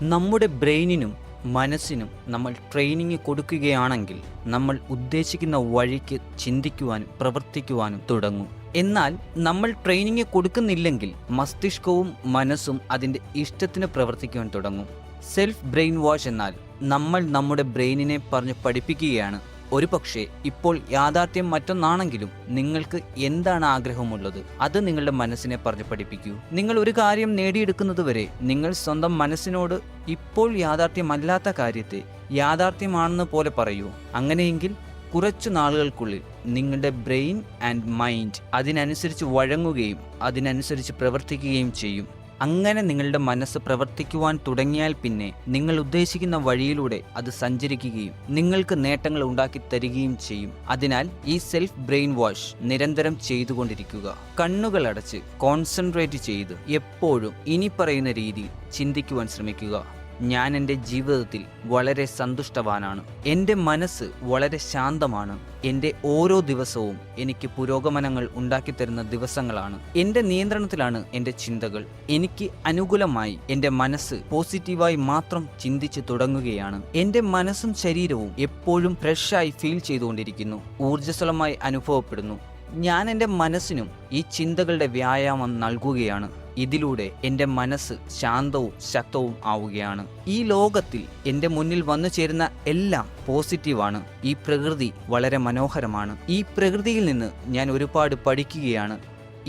നമ്മുടെ ബ്രെയിനിനും മനസ്സിനും നമ്മൾ ട്രെയിനിങ് കൊടുക്കുകയാണെങ്കിൽ നമ്മൾ ഉദ്ദേശിക്കുന്ന വഴിക്ക് ചിന്തിക്കുവാനും പ്രവർത്തിക്കുവാനും തുടങ്ങും. എന്നാൽ നമ്മൾ ട്രെയിനിങ് കൊടുക്കുന്നില്ലെങ്കിൽ മസ്തിഷ്കവും മനസ്സും അതിൻ്റെ ഇഷ്ടത്തിന് പ്രവർത്തിക്കുവാൻ തുടങ്ങും. സെൽഫ് ബ്രെയിൻ വാഷ് എന്നാൽ നമ്മൾ നമ്മുടെ ബ്രെയിനിനെ പറഞ്ഞ് പഠിപ്പിക്കുകയാണ്, ഒരു പക്ഷേ ഇപ്പോൾ യാഥാർത്ഥ്യം മറ്റൊന്നാണെങ്കിലും നിങ്ങൾക്ക് എന്താണ് ആഗ്രഹമുള്ളത് അത് നിങ്ങളുടെ മനസ്സിനെ പറഞ്ഞ് പഠിപ്പിക്കൂ. നിങ്ങൾ ഒരു കാര്യം നേടിയെടുക്കുന്നത് വരെ നിങ്ങൾ സ്വന്തം മനസ്സിനോട് ഇപ്പോൾ യാഥാർത്ഥ്യമല്ലാത്ത കാര്യത്തെ യാഥാർത്ഥ്യമാണെന്ന് പോലെ പറയൂ. അങ്ങനെയെങ്കിൽ കുറച്ചു നാളുകൾക്കുള്ളിൽ നിങ്ങളുടെ ബ്രെയിൻ ആൻഡ് മൈൻഡ് അതിനനുസരിച്ച് വഴങ്ങുകയും അതിനനുസരിച്ച് പ്രവർത്തിക്കുകയും ചെയ്യും. അങ്ങനെ നിങ്ങളുടെ മനസ്സ് പ്രവർത്തിക്കുവാൻ തുടങ്ങിയാൽ പിന്നെ നിങ്ങൾ ഉദ്ദേശിക്കുന്ന വഴിയിലൂടെ അത് സഞ്ചരിക്കുകയും നിങ്ങൾക്ക് നേട്ടങ്ങൾ ഉണ്ടാക്കി തരികയും ചെയ്യും. അതിനാൽ ഈ സെൽഫ് ബ്രെയിൻ വാഷ് നിരന്തരം ചെയ്തുകൊണ്ടിരിക്കുക. കണ്ണുകൾ അടച്ച് കോൺസെൻട്രേറ്റ് ചെയ്ത് എപ്പോഴും ഇനി പറയുന്ന രീതിയിൽ ചിന്തിക്കുവാൻ ശ്രമിക്കുക. ഞാൻ എൻ്റെ ജീവിതത്തിൽ വളരെ സന്തുഷ്ടവാനാണ്. എൻ്റെ മനസ്സ് വളരെ ശാന്തമാണ്. എൻ്റെ ഓരോ ദിവസവും എനിക്ക് പുരോഗമനങ്ങൾ ഉണ്ടാക്കിത്തരുന്ന ദിവസങ്ങളാണ്. എൻ്റെ നിയന്ത്രണത്തിലാണ് എൻ്റെ ചിന്തകൾ. എനിക്ക് അനുകൂലമായി എൻ്റെ മനസ്സ് പോസിറ്റീവായി മാത്രം ചിന്തിച്ചു തുടങ്ങുകയാണ്. എൻ്റെ മനസ്സും ശരീരവും എപ്പോഴും ഫ്രഷായി ഫീൽ ചെയ്തുകൊണ്ടിരിക്കുന്നു, ഊർജ്ജസ്വലമായി അനുഭവപ്പെടുന്നു. ഞാൻ എൻ്റെ മനസ്സിനും ഈ ചിന്തകളുടെ വ്യായാമം നൽകുകയാണ്. ഇതിലൂടെ എൻ്റെ മനസ്സ് ശാന്തവും ശക്തവും ആവുകയാണ്. ഈ ലോകത്തിൽ എൻ്റെ മുന്നിൽ വന്നു ചേരുന്ന എല്ലാം പോസിറ്റീവാണ്. ഈ പ്രകൃതി വളരെ മനോഹരമാണ്. ഈ പ്രകൃതിയിൽ നിന്ന് ഞാൻ ഒരുപാട് പഠിക്കുകയാണ്.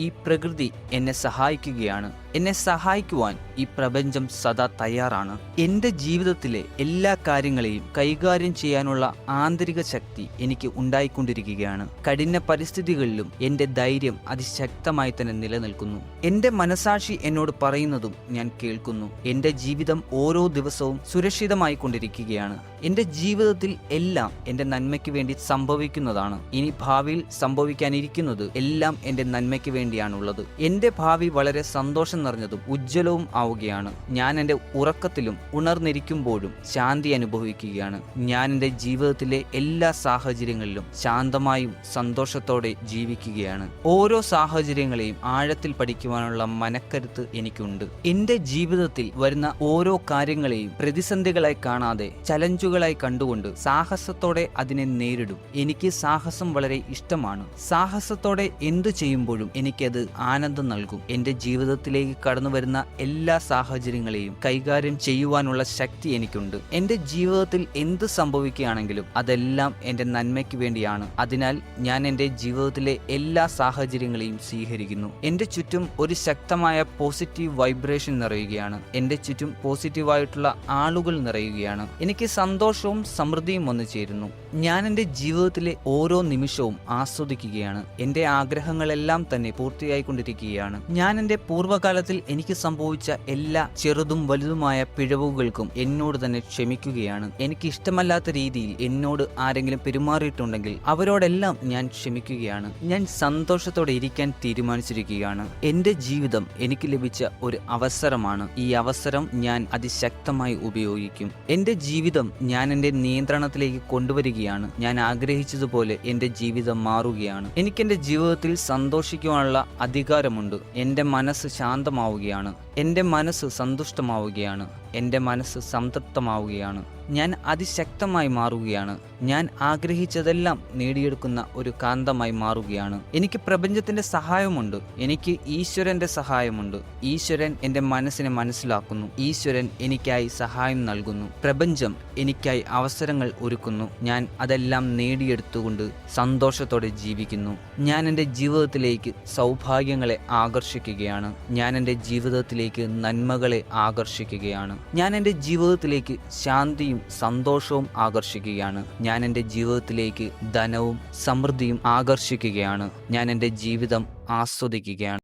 ഈ പ്രകൃതി എന്നെ സഹായിക്കുകയാണ്. എന്നെ സഹായിക്കുവാൻ ഈ പ്രപഞ്ചം സദാ തയ്യാറാണ്. എൻ്റെ ജീവിതത്തിലെ എല്ലാ കാര്യങ്ങളെയും കൈകാര്യം ചെയ്യാനുള്ള ആന്തരിക ശക്തി എനിക്ക് ഉണ്ടായിക്കൊണ്ടിരിക്കുകയാണ്. കഠിന പരിസ്ഥിതികളിലും എൻ്റെ ധൈര്യം അതിശക്തമായി തന്നെ നിലനിൽക്കുന്നു. എൻ്റെ മനസാക്ഷി എന്നോട് പറയുന്നതും ഞാൻ കേൾക്കുന്നു. എൻ്റെ ജീവിതം ഓരോ ദിവസവും സുരക്ഷിതമായി കൊണ്ടിരിക്കുകയാണ്. എൻ്റെ ജീവിതത്തിൽ എല്ലാം എൻ്റെ നന്മയ്ക്ക് വേണ്ടി സംഭവിക്കുന്നതാണ്. ഇനി ഭാവിയിൽ സംഭവിക്കാനിരിക്കുന്നത് എല്ലാം എൻ്റെ നന്മയ്ക്ക് വേണ്ടിയാണുള്ളത്. എൻ്റെ ഭാവി വളരെ സന്തോഷം നിറഞ്ഞതും ഉജ്ജ്വലവും ആവുകയാണ്. ഞാൻ എൻ്റെ ഉറക്കത്തിലും ഉണർന്നിരിക്കുമ്പോഴും ശാന്തി അനുഭവിക്കുകയാണ്. ഞാൻ എൻ്റെ ജീവിതത്തിലെ എല്ലാ സാഹചര്യങ്ങളിലും ശാന്തമായും സന്തോഷത്തോടെ ജീവിക്കുകയാണ്. ഓരോ സാഹചര്യങ്ങളെയും ആഴത്തിൽ പഠിക്കുവാനുള്ള മനക്കരുത്ത് എനിക്കുണ്ട്. എൻ്റെ ജീവിതത്തിൽ വരുന്ന ഓരോ കാര്യങ്ങളെയും പ്രതിസന്ധികളായി കാണാതെ ചലഞ്ചുകളായി കണ്ടുകൊണ്ട് സാഹസത്തോടെ അതിനെ നേരിടും. എനിക്ക് സാഹസം വളരെ ഇഷ്ടമാണ്. സാഹസത്തോടെ എന്തു ചെയ്യുമ്പോഴും എനിക്കത് ആനന്ദം നൽകും. എൻ്റെ ജീവിതത്തിലേക്ക് കടന്നു വരുന്ന എല്ലാ സാഹചര്യങ്ങളെയും കൈകാര്യം ചെയ്യുവാനുള്ള ശക്തി എനിക്കുണ്ട്. എൻ്റെ ജീവിതത്തിൽ എന്ത് സംഭവിക്കുകയാണെങ്കിലും അതെല്ലാം എൻ്റെ നന്മയ്ക്ക് വേണ്ടിയാണ്. അതിനാൽ ഞാൻ എൻ്റെ ജീവിതത്തിലെ എല്ലാ സാഹചര്യങ്ങളെയും സ്വീകരിക്കുന്നു. എൻ്റെ ചുറ്റും ഒരു ശക്തമായ പോസിറ്റീവ് വൈബ്രേഷൻ നിറയുകയാണ്. എൻ്റെ ചുറ്റും പോസിറ്റീവായിട്ടുള്ള ആളുകൾ നിറയുകയാണ്. എനിക്ക് സന്തോഷവും സമൃദ്ധിയും വന്നു ചേരുന്നു. ഞാൻ എൻ്റെ ജീവിതത്തിലെ ഓരോ നിമിഷവും ആസ്വദിക്കുകയാണ്. എൻ്റെ ആഗ്രഹങ്ങളെല്ലാം തന്നെ പൂർത്തിയായിക്കൊണ്ടിരിക്കുകയാണ്. ഞാൻ എൻ്റെ പൂർവ്വകാലത്തിൽ എനിക്ക് സംഭവിച്ച എല്ലാ ചെറുതും വലുതുമായ പിഴവുകൾക്കും എന്നോട് തന്നെ ക്ഷമിക്കുകയാണ്. എനിക്ക് ഇഷ്ടമല്ലാത്ത രീതിയിൽ എന്നോട് ആരെങ്കിലും പെരുമാറിയിട്ടുണ്ടെങ്കിൽ അവരോടെല്ലാം ഞാൻ ക്ഷമിക്കുകയാണ്. ഞാൻ സന്തോഷത്തോടെ ഇരിക്കാൻ തീരുമാനിച്ചിരിക്കുകയാണ്. എൻ്റെ ജീവിതം എനിക്ക് ലഭിച്ച ഒരു അവസരമാണ്. ഈ അവസരം ഞാൻ അതിശക്തമായി ഉപയോഗിക്കും. എൻ്റെ ജീവിതം ഞാൻ എൻ്റെ നിയന്ത്രണത്തിലേക്ക് കൊണ്ടുവരികയാണ്. ഞാൻ ആഗ്രഹിച്ചതുപോലെ എൻ്റെ ജീവിതം മാറുകയാണ്. എനിക്ക് എൻ്റെ ജീവിതത്തിൽ സന്തോഷിക്കുവാനുള്ള അധികാരമുണ്ട്. എൻ്റെ മനസ്സ് ശാന്തമാവുകയാണ്. എൻ്റെ മനസ്സ് സന്തുഷ്ടമാവുകയാണ്. എൻ്റെ മനസ്സ് സംതൃപ്തമാവുകയാണ്. ഞാൻ അതിശക്തമായി മാറുകയാണ്. ഞാൻ ആഗ്രഹിച്ചതെല്ലാം നേടിയെടുക്കുന്ന ഒരു കാന്തമായി മാറുകയാണ്. എനിക്ക് പ്രപഞ്ചത്തിൻ്റെ സഹായമുണ്ട്. എനിക്ക് ഈശ്വരൻ്റെ സഹായമുണ്ട്. ഈശ്വരൻ എൻ്റെ മനസ്സിനെ മനസ്സിലാക്കുന്നു. ഈശ്വരൻ എനിക്കായി സഹായം നൽകുന്നു. പ്രപഞ്ചം എനിക്കായി അവസരങ്ങൾ ഒരുക്കുന്നു. ഞാൻ അതെല്ലാം നേടിയെടുത്തുകൊണ്ട് സന്തോഷത്തോടെ ജീവിക്കുന്നു. ഞാൻ എൻ്റെ ജീവിതത്തിലേക്ക് സൗഭാഗ്യങ്ങളെ ആകർഷിക്കുകയാണ്. ഞാൻ എൻ്റെ ജീവിതത്തിലേക്ക് നന്മകളെ ആകർഷിക്കുകയാണ്. ഞാൻ എൻ്റെ ജീവിതത്തിലേക്ക് ശാന്തിയും സന്തോഷവും ആകർഷിക്കുകയാണ്. ഞാൻ എൻ്റെ ജീവിതത്തിലേക്ക് ധനവും സമൃദ്ധിയും ആകർഷിക്കുകയാണ്. ഞാൻ എൻ്റെ ജീവിതം ആസ്വദിക്കുകയാണ്.